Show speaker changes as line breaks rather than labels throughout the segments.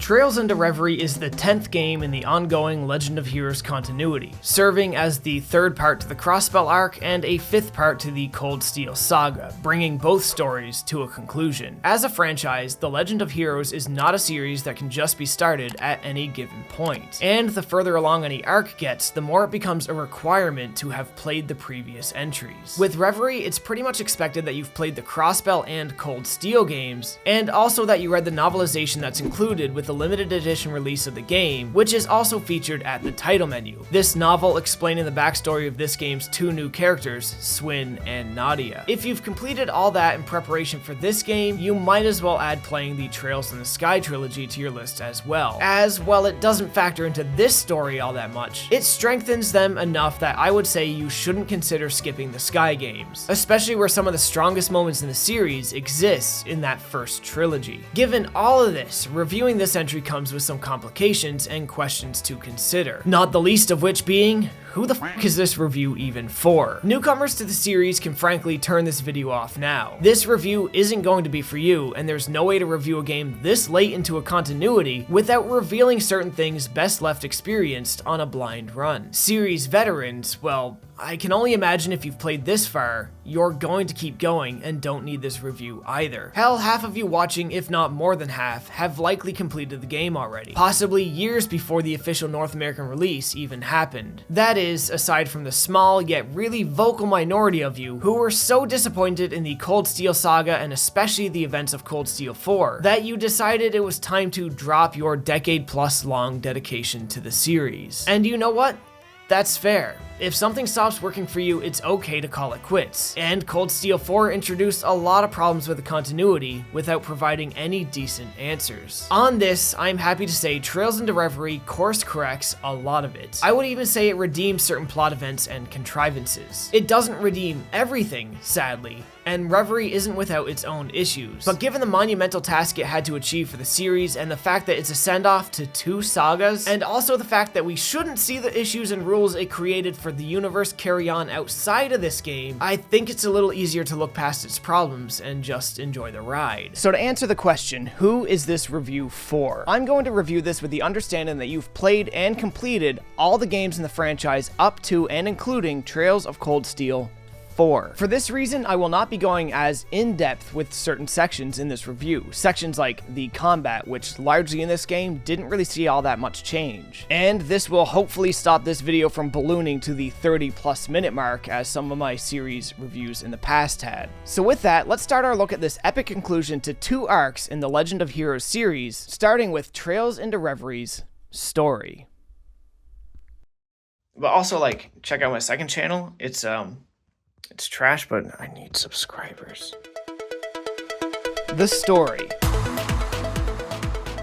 Trails into Reverie is the 10th game in the ongoing Legend of Heroes continuity, serving as the 3rd part to the Crossbell arc and a 5th part to the Cold Steel saga, bringing both stories to a conclusion. As a franchise, the Legend of Heroes is not a series that can just be started at any given point, and the further along any arc gets, the more it becomes a requirement to have played the previous entries. With Reverie, it's pretty much expected that you've played the Crossbell and Cold Steel games, and also that you read the novelization that's included with the limited edition release of the game, which is also featured at the title menu. This novel explaining the backstory of this game's 2 new characters, Swin and Nadia. If you've completed all that in preparation for this game, you might as well add playing the Trails in the Sky trilogy to your list as well. As well, it doesn't factor into this story all that much. It strengthens them enough that I would say you shouldn't consider skipping the Sky games, especially where some of the strongest moments in the series exist in that first trilogy. Given all of this, reviewing this entry comes with some complications and questions to consider, not the least of which being, who the f is this review even for? Newcomers to the series can frankly turn this video off now. This review isn't going to be for you, and there's no way to review a game this late into a continuity without revealing certain things best left experienced on a blind run. Series veterans, well, I can only imagine if you've played this far, you're going to keep going and don't need this review either. Hell, half of you watching, if not more than half, have likely completed the game already, possibly years before the official North American release even happened. That is, aside from the small yet really vocal minority of you who were so disappointed in the Cold Steel saga and especially the events of Cold Steel 4 that you decided it was time to drop your decade-plus long dedication to the series. And you know what? That's fair. If something stops working for you, it's okay to call it quits. And Cold Steel 4 introduced a lot of problems with the continuity without providing any decent answers. On this, I'm happy to say Trails into Reverie course corrects a lot of it. I would even say it redeems certain plot events and contrivances. It doesn't redeem everything, sadly, and Reverie isn't without its own issues. But given the monumental task it had to achieve for the series, and the fact that it's a send-off to 2 sagas, and also the fact that we shouldn't see the issues and rules it created for the universe carry on outside of this game, I think it's a little easier to look past its problems and just enjoy the ride. So to answer the question, who is this review for? I'm going to review this with the understanding that you've played and completed all the games in the franchise up to and including Trails of Cold Steel 4. For this reason, I will not be going as in-depth with certain sections in this review. Sections like the combat, which largely in this game didn't really see all that much change. And this will hopefully stop this video from ballooning to the 30+ minute mark as some of my series reviews in the past had. So with that, let's start our look at this epic conclusion to 2 arcs in the Legend of Heroes series, starting with Trails into Reverie's story. But also, like, check out my second channel. It's trash, but I need subscribers. The story.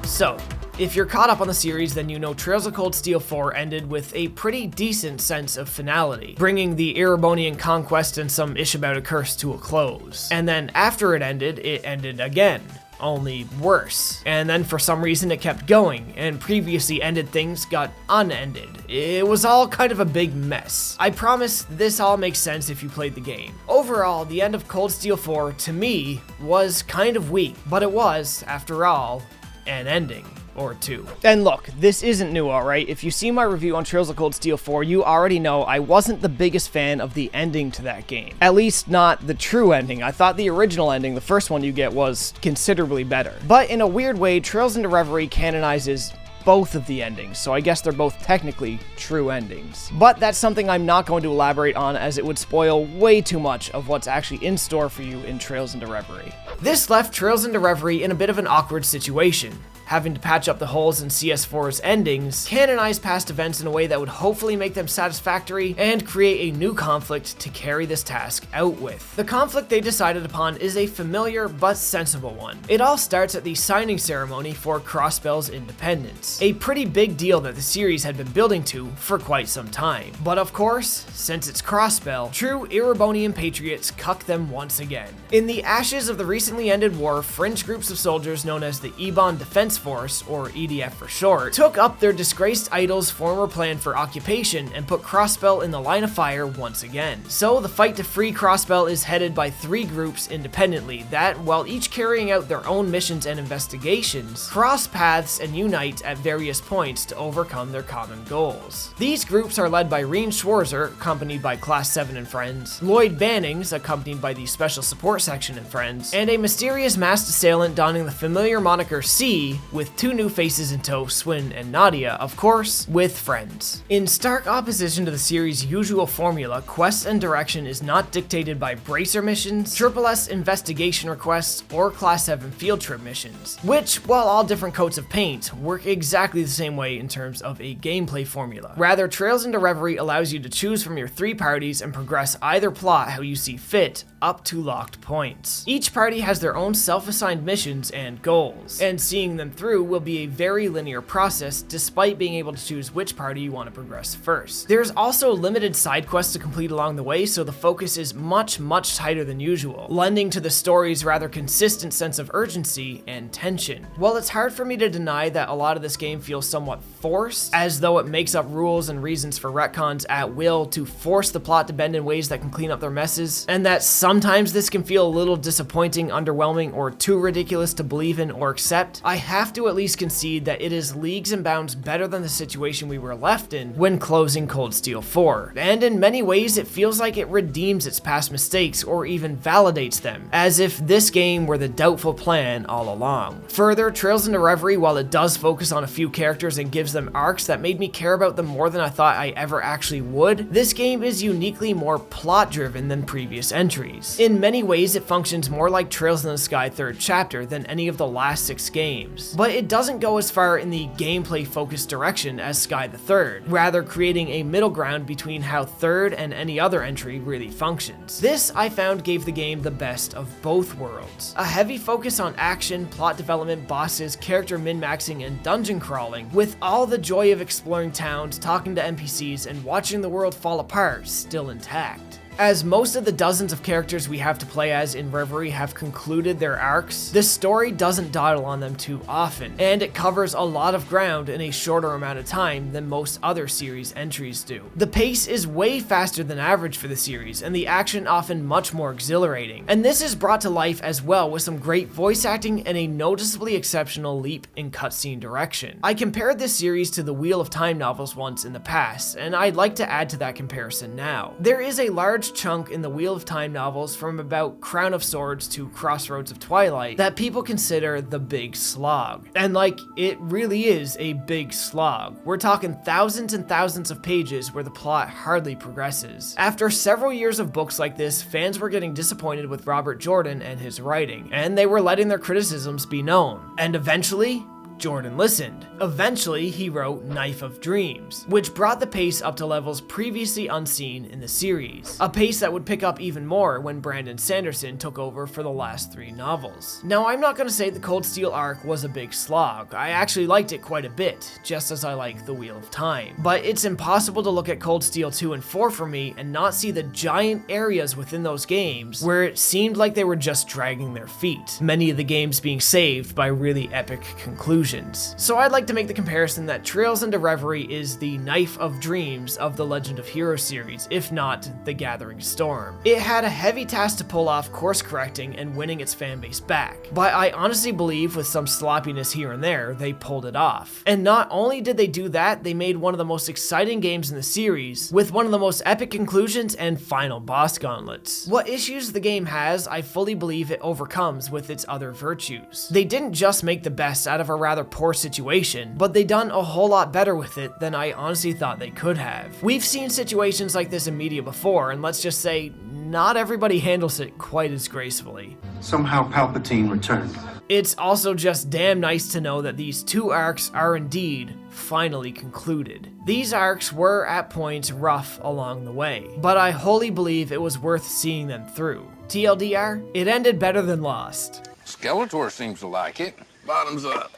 So, if you're caught up on the series, then you know Trails of Cold Steel 4 ended with a pretty decent sense of finality, bringing the Erebonian conquest and some Ishabauda curse to a close. And then after it ended again. Only worse. And then for some reason it kept going, and previously ended things got unended. It was all kind of a big mess. I promise this all makes sense if you played the game. Overall, the end of Cold Steel 4, to me, was kind of weak, but it was, after all, an ending. Or 2. And look, this isn't new, alright? If you see my review on Trails of Cold Steel 4, you already know I wasn't the biggest fan of the ending to that game. At least not the true ending. I thought the original ending, the first one you get, was considerably better. But in a weird way, Trails into Reverie canonizes both of the endings, so I guess they're both technically true endings. But that's something I'm not going to elaborate on, as it would spoil way too much of what's actually in store for you in Trails into Reverie. This left Trails into Reverie in a bit of an awkward situation, having to patch up the holes in CS4's endings, canonize past events in a way that would hopefully make them satisfactory, and create a new conflict to carry this task out with. The conflict they decided upon is a familiar but sensible one. It all starts at the signing ceremony for Crossbell's independence, a pretty big deal that the series had been building to for quite some time. But of course, since it's Crossbell, true Erebonian patriots cuck them once again. In the ashes of the recently ended war, fringe groups of soldiers known as the Ebon Defense Force, or EDF for short, took up their disgraced idol's former plan for occupation and put Crossbell in the line of fire once again. So the fight to free Crossbell is headed by 3 groups independently that, while each carrying out their own missions and investigations, cross paths and unite at various points to overcome their common goals. These groups are led by Reen Schwarzer, accompanied by Class 7 and friends, Lloyd Bannings, accompanied by the Special Support Section and friends, and a mysterious masked assailant donning the familiar moniker C, with 2 new faces in tow, Swin and Nadia, of course, with friends. In stark opposition to the series' usual formula, quest and direction is not dictated by Bracer missions, Triple S investigation requests, or Class 7 field trip missions, which, while all different coats of paint, work exactly the same way in terms of a gameplay formula. Rather, Trails into Reverie allows you to choose from your 3 parties and progress either plot how you see fit, up to locked points. Each party has their own self-assigned missions and goals, and seeing them through will be a very linear process despite being able to choose which party you want to progress first. There's also limited side quests to complete along the way, so the focus is much tighter than usual, lending to the story's rather consistent sense of urgency and tension. While it's hard for me to deny that a lot of this game feels somewhat forced, as though it makes up rules and reasons for retcons at will to force the plot to bend in ways that can clean up their messes, and that sometimes this can feel a little disappointing, underwhelming, or too ridiculous to believe in or accept, I have to at least concede that it is leagues and bounds better than the situation we were left in when closing Cold Steel 4, and in many ways it feels like it redeems its past mistakes or even validates them, as if this game were the doubtful plan all along. Further, Trails into Reverie, while it does focus on a few characters and gives them arcs that made me care about them more than I thought I ever actually would, this game is uniquely more plot driven than previous entries. In many ways it functions more like Trails in the Sky 3rd chapter than any of the last 6 games, but it doesn't go as far in the gameplay focused direction as Sky the 3rd, rather creating a middle ground between how 3rd and any other entry really functions. This, I found, gave the game the best of both worlds. A heavy focus on action, plot development, bosses, character min-maxing, and dungeon crawling, with all the joy of exploring towns, talking to NPCs, and watching the world fall apart still intact. As most of the dozens of characters we have to play as in Reverie have concluded their arcs, the story doesn't dawdle on them too often, and it covers a lot of ground in a shorter amount of time than most other series entries do. The pace is way faster than average for the series, and the action often much more exhilarating, and this is brought to life as well with some great voice acting and a noticeably exceptional leap in cutscene direction. I compared this series to the Wheel of Time novels once in the past, and I'd like to add to that comparison now. There is a large chunk in the Wheel of Time novels from about Crown of Swords to Crossroads of Twilight that people consider the big slog. And like, it really is a big slog. We're talking thousands and thousands of pages where the plot hardly progresses. After several years of books like this, fans were getting disappointed with Robert Jordan and his writing, and they were letting their criticisms be known. And eventually, Jordan listened. Eventually, he wrote Knife of Dreams, which brought the pace up to levels previously unseen in the series. A pace that would pick up even more when Brandon Sanderson took over for the last 3 novels. Now, I'm not going to say the Cold Steel arc was a big slog. I actually liked it quite a bit, just as I like the Wheel of Time. But it's impossible to look at Cold Steel 2 and 4 for me and not see the giant areas within those games where it seemed like they were just dragging their feet, many of the games being saved by really epic conclusions. So I'd like to make the comparison that Trails into Reverie is the Knife of Dreams of the Legend of Heroes series, if not the Gathering Storm. It had a heavy task to pull off course correcting and winning its fanbase back, but I honestly believe with some sloppiness here and there, they pulled it off. And not only did they do that, they made one of the most exciting games in the series, with one of the most epic conclusions and final boss gauntlets. What issues the game has, I fully believe it overcomes with its other virtues. They didn't just make the best out of a rather poor situation, but they done a whole lot better with it than I honestly thought they could have. We've seen situations like this in media before, and let's just say, not everybody handles it quite as gracefully.
Somehow Palpatine returned.
It's also just damn nice to know that these 2 arcs are indeed finally concluded. These arcs were at points rough along the way, but I wholly believe it was worth seeing them through. TLDR, it ended better than Lost.
Skeletor seems to like it. Bottoms up.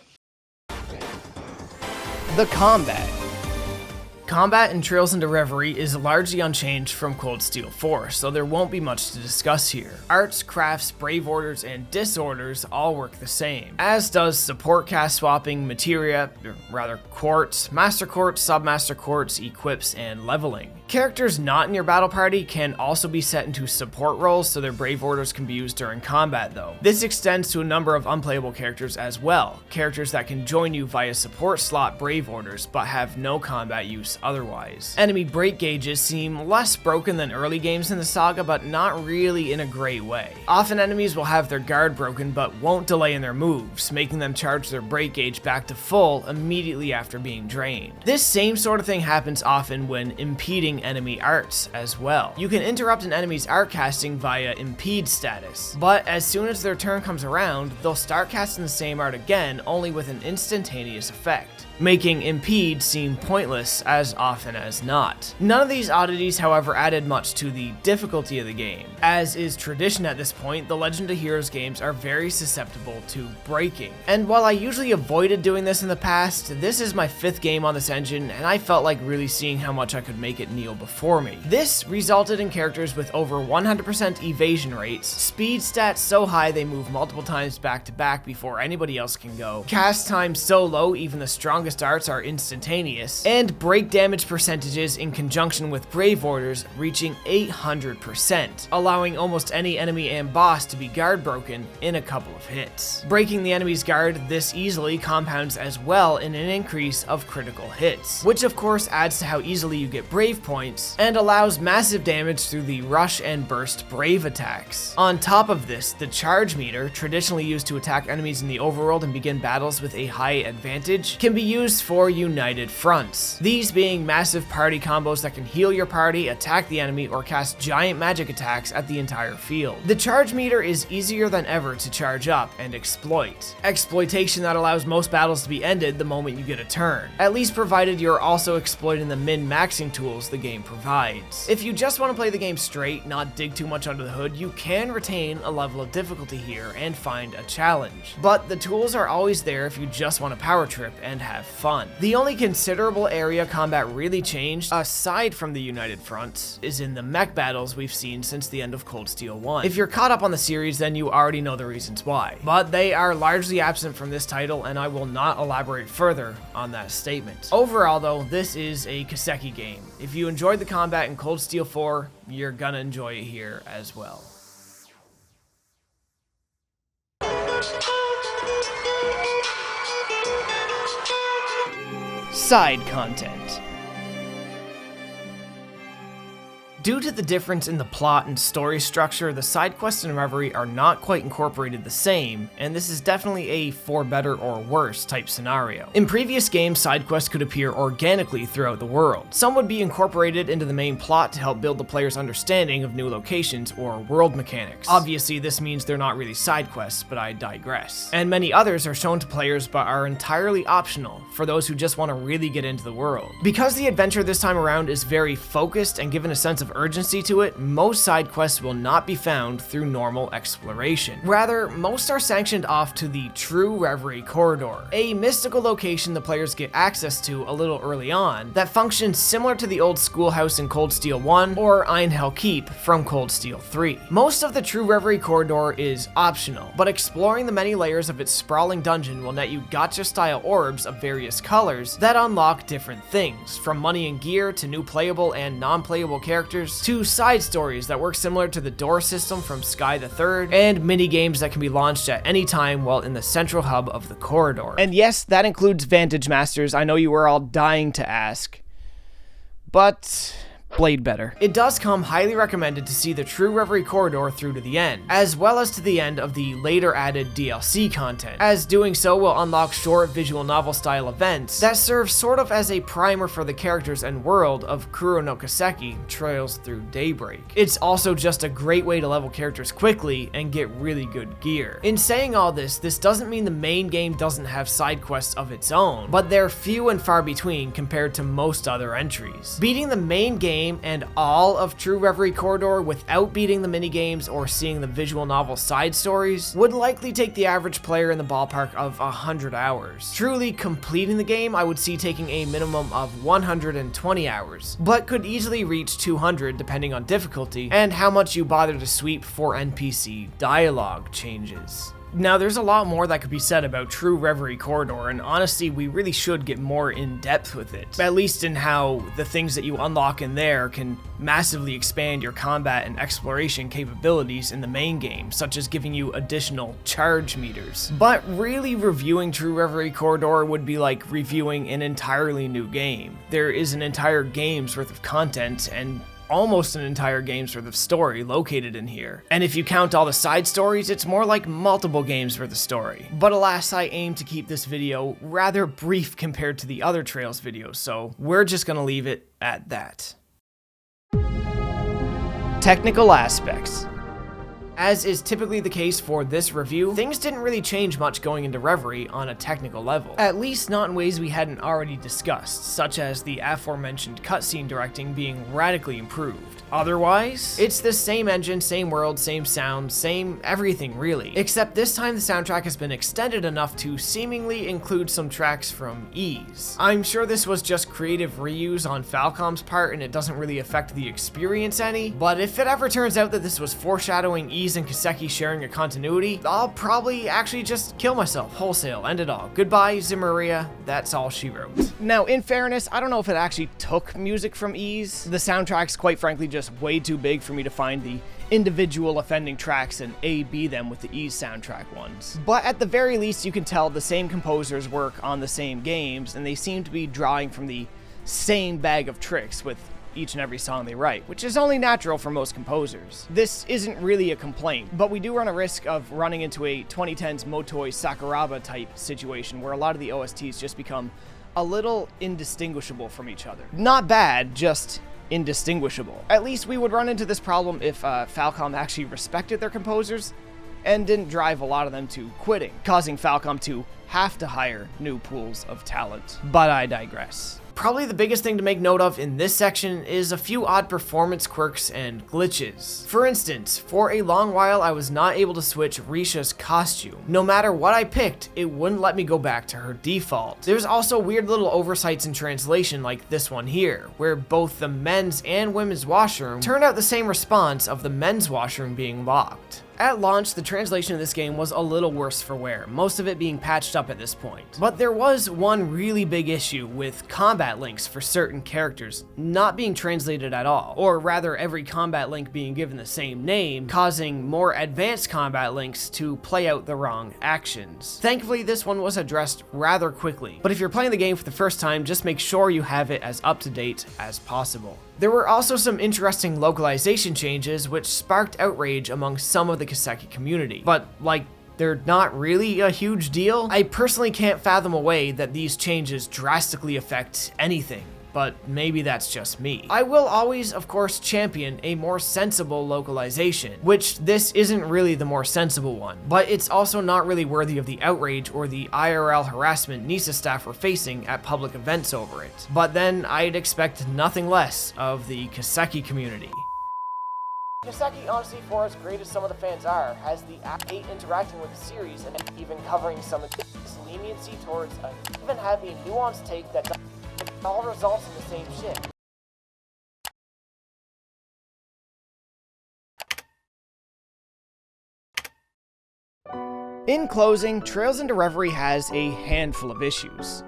The combat. Combat in Trails into Reverie is largely unchanged from Cold Steel 4, so there won't be much to discuss here. Arts, crafts, brave orders, and disorders all work the same, as does support cast swapping, materia, or rather quartz, master quartz, submaster quartz, equips, and leveling. Characters not in your battle party can also be set into support roles, so their brave orders can be used during combat though. This extends to a number of unplayable characters as well, characters that can join you via support slot brave orders but have no combat use otherwise. Enemy break gauges seem less broken than early games in the saga, but not really in a great way. Often enemies will have their guard broken but won't delay in their moves, making them charge their break gauge back to full immediately after being drained. This same sort of thing happens often when impeding enemy arts as well. You can interrupt an enemy's art casting via impede status, but as soon as their turn comes around, they'll start casting the same art again, only with an instantaneous effect, making impede seem pointless as often as not. None of these oddities, however, added much to the difficulty of the game. As is tradition at this point, the Legend of Heroes games are very susceptible to breaking. And while I usually avoided doing this in the past, this is my 5th game on this engine, and I felt like really seeing how much I could make it kneel before me. This resulted in characters with over 100% evasion rates, speed stats so high they move multiple times back to back before anybody else can go, cast time so low even the strongest arts are instantaneous, and break damage percentages in conjunction with brave orders reaching 800%, allowing almost any enemy and boss to be guard broken in a couple of hits. Breaking the enemy's guard this easily compounds as well in an increase of critical hits, which of course adds to how easily you get brave points and allows massive damage through the rush and burst brave attacks. On top of this, the charge meter, traditionally used to attack enemies in the overworld and begin battles with a high advantage, can be used for united fronts. These being massive party combos that can heal your party, attack the enemy, or cast giant magic attacks at the entire field. The charge meter is easier than ever to charge up and exploit. Exploitation that allows most battles to be ended the moment you get a turn, at least provided you're also exploiting the min-maxing tools the game provides. If you just want to play the game straight, not dig too much under the hood, you can retain a level of difficulty here and find a challenge. But the tools are always there if you just want to power trip and have fun. The only considerable area combat really changed, aside from the United Front, is in the mech battles we've seen since the end of Cold Steel 1. If you're caught up on the series, then you already know the reasons why. But they are largely absent from this title, and I will not elaborate further on that statement. Overall though, this is a Kaseki game. If you enjoyed the combat in Cold Steel 4, you're gonna enjoy it here as well. Side content. Due to the difference in the plot and story structure, the side quests in Reverie are not quite incorporated the same, and this is definitely a for better or worse type scenario. In previous games, side quests could appear organically throughout the world. Some would be incorporated into the main plot to help build the player's understanding of new locations or world mechanics. Obviously, this means they're not really side quests, but I digress. And many others are shown to players but are entirely optional for those who just want to really get into the world. Because the adventure this time around is very focused and given a sense of urgency to it, most side quests will not be found through normal exploration. Rather, most are sanctioned off to the True Reverie Corridor, a mystical location the players get access to a little early on that functions similar to the old schoolhouse in Cold Steel 1 or Einhell Keep from Cold Steel 3. Most of the True Reverie Corridor is optional, but exploring the many layers of its sprawling dungeon will net you gacha-style orbs of various colors that unlock different things, from money and gear to new playable and non-playable characters, to side stories that work similar to the door system from Sky the Third, and mini-games that can be launched at any time while in the central hub of the corridor. And yes, that includes Vantage Masters. I know you were all dying to ask, but Blade better. It does come highly recommended to see the True Reverie Corridor through to the end, as well as to the end of the later added DLC content, as doing so will unlock short visual novel style events that serve sort of as a primer for the characters and world of Kuro no Kaseki, Trails Through Daybreak. It's also just a great way to level characters quickly and get really good gear. In saying all this doesn't mean the main game doesn't have side quests of its own, but they're few and far between compared to most other entries. Beating the main game game and all of True Reverie Corridor without beating the minigames or seeing the visual novel side stories would likely take the average player in the ballpark of 100 hours. Truly completing the game, I would see taking a minimum of 120 hours, but could easily reach 200 depending on difficulty and how much you bother to sweep for NPC dialogue changes. Now, there's a lot more that could be said about True Reverie Corridor, and honestly, we really should get more in depth with it. At least in how the things that you unlock in there can massively expand your combat and exploration capabilities in the main game, such as giving you additional charge meters. But really, reviewing True Reverie Corridor would be like reviewing an entirely new game. There is an entire game's worth of content and almost an entire game's worth of story located in here. And if you count all the side stories, it's more like multiple games worth of story. But alas, I aim to keep this video rather brief compared to the other Trails videos, so we're just gonna leave it at that. Technical aspects. As is typically the case for this review, things didn't really change much going into Reverie on a technical level. At least not in ways we hadn't already discussed, such as the aforementioned cutscene directing being radically improved. Otherwise, it's the same engine, same world, same sound, same everything really. Except this time the soundtrack has been extended enough to seemingly include some tracks from Ys. I'm sure this was just creative reuse on Falcom's part and it doesn't really affect the experience any, but if it ever turns out that this was foreshadowing Ys and Kiseki sharing a continuity, I'll probably actually just kill myself wholesale, end it all. Goodbye, Zimmeria, that's all she wrote. Now, in fairness, I don't know if it actually took music from Ys. The soundtrack's quite frankly just way too big for me to find the individual offending tracks and A-B them with the Ys soundtrack ones. But at the very least, you can tell the same composers work on the same games, and they seem to be drawing from the same bag of tricks with each and every song they write, which is only natural for most composers. This isn't really a complaint, but we do run a risk of running into a 2010s Motoi Sakuraba type situation where a lot of the OSTs just become a little indistinguishable from each other. Not bad, just indistinguishable. At least we would run into this problem if Falcom actually respected their composers and didn't drive a lot of them to quitting, causing Falcom to have to hire new pools of talent. But I digress. Probably the biggest thing to make note of in this section is a few odd performance quirks and glitches. For instance, for a long while I was not able to switch Risha's costume. No matter what I picked, it wouldn't let me go back to her default. There's also weird little oversights in translation like this one here, where both the men's and women's washroom turned out the same response of the men's washroom being locked. At launch, the translation of this game was a little worse for wear, most of it being patched up at this point. But there was one really big issue with combat links for certain characters not being translated at all, or rather every combat link being given the same name, causing more advanced combat links to play out the wrong actions. Thankfully, this one was addressed rather quickly, but if you're playing the game for the first time, just make sure you have it as up to date as possible. There were also some interesting localization changes which sparked outrage among some of the Kiseki community, but like, they're not really a huge deal. I personally can't fathom a way that these changes drastically affect anything, but maybe that's just me. I will always, of course, champion a more sensible localization, which this isn't really the more sensible one, but it's also not really worthy of the outrage or the IRL harassment NISA staff were facing at public events over it. But then I'd expect nothing less of the Kiseki community. Kiseki, honestly, for as great as some of the fans are, has the hate interacting with the series and even covering some of its leniency towards even having a nuanced take that all results in the same shit. In closing, Trails into Reverie has a handful of issues.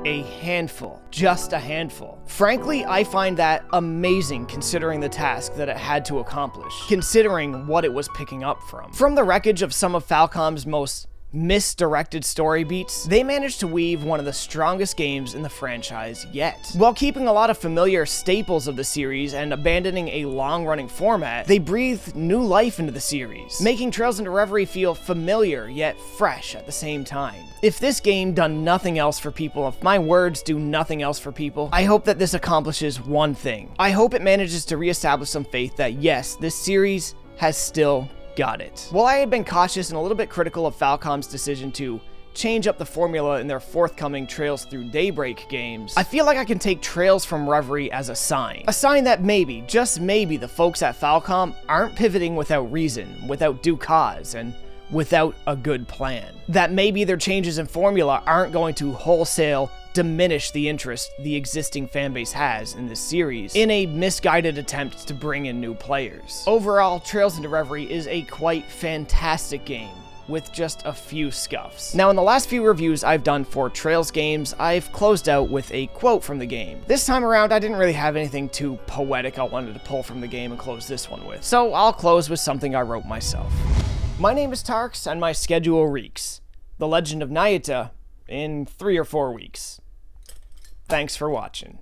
A handful. Just a handful. Frankly, I find that amazing considering the task that it had to accomplish, considering what it was picking up from. From the wreckage of some of Falcom's most misdirected story beats, they managed to weave one of the strongest games in the franchise yet. While keeping a lot of familiar staples of the series and abandoning a long-running format, they breathed new life into the series, making Trails into Reverie feel familiar yet fresh at the same time. If this game done nothing else for people, if my words do nothing else for people, I hope that this accomplishes one thing. I hope it manages to reestablish some faith that yes, this series has still got it. While I had been cautious and a little bit critical of Falcom's decision to change up the formula in their forthcoming Trails Through Daybreak games, I feel like I can take Trails from Reverie as a sign. A sign that maybe, just maybe, the folks at Falcom aren't pivoting without reason, without due cause, and without a good plan. That maybe their changes in formula aren't going to wholesale diminish the interest the existing fanbase has in this series in a misguided attempt to bring in new players. Overall, Trails into Reverie is a quite fantastic game, with just a few scuffs. Now, in the last few reviews I've done for Trails games, I've closed out with a quote from the game. This time around, I didn't really have anything too poetic I wanted to pull from the game and close this one with, so I'll close with something I wrote myself. My name is Tarks, and my schedule reeks. The Legend of Nyata in 3 or 4 weeks. Thanks for watching.